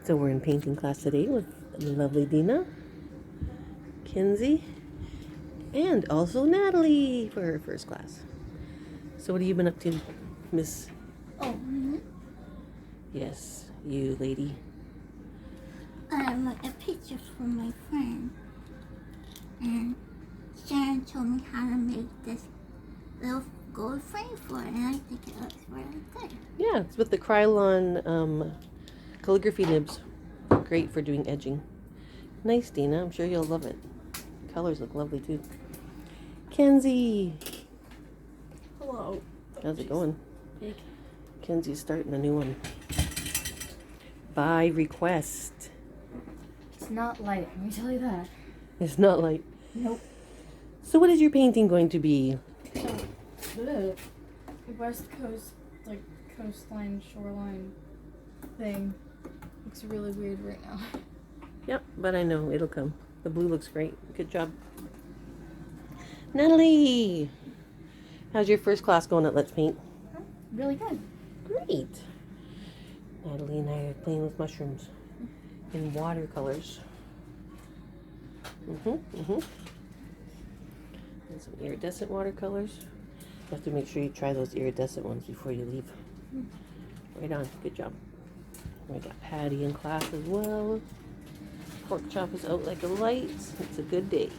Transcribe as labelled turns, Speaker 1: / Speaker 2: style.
Speaker 1: So we're in painting class today with the lovely Dina, Kenzie, and also Natalie for her first class. So what have you been up to, Miss?
Speaker 2: Oh,
Speaker 1: Yes, you lady.
Speaker 2: a picture from my friend, and Sharon told me how to make this little gold frame for it, and I think it looks really good.
Speaker 1: Yeah, it's with the Krylon calligraphy nibs. Great for doing edging. Nice, Dina. I'm sure you'll love it. Colors look lovely too. Kenzie,
Speaker 3: Hello.
Speaker 1: how's it going?
Speaker 3: Big.
Speaker 1: Kenzie's starting a new one. By request.
Speaker 3: It's not light, let me tell you that.
Speaker 1: It's not light.
Speaker 3: Nope.
Speaker 1: So what is your painting going to be?
Speaker 3: So, the West Coast, like, coastline, shoreline thing looks really weird right now.
Speaker 1: Yep, but I know it'll come. The blue looks great. Good job. Natalie! How's your first class going at Let's Paint?
Speaker 3: Really good.
Speaker 1: Great. Natalie and I are playing with mushrooms in watercolors. And some iridescent watercolors. You have to make sure you try those iridescent ones before you leave. Right on. Good job. We got Patty in class as well. Pork chop is out like a light. It's a good day.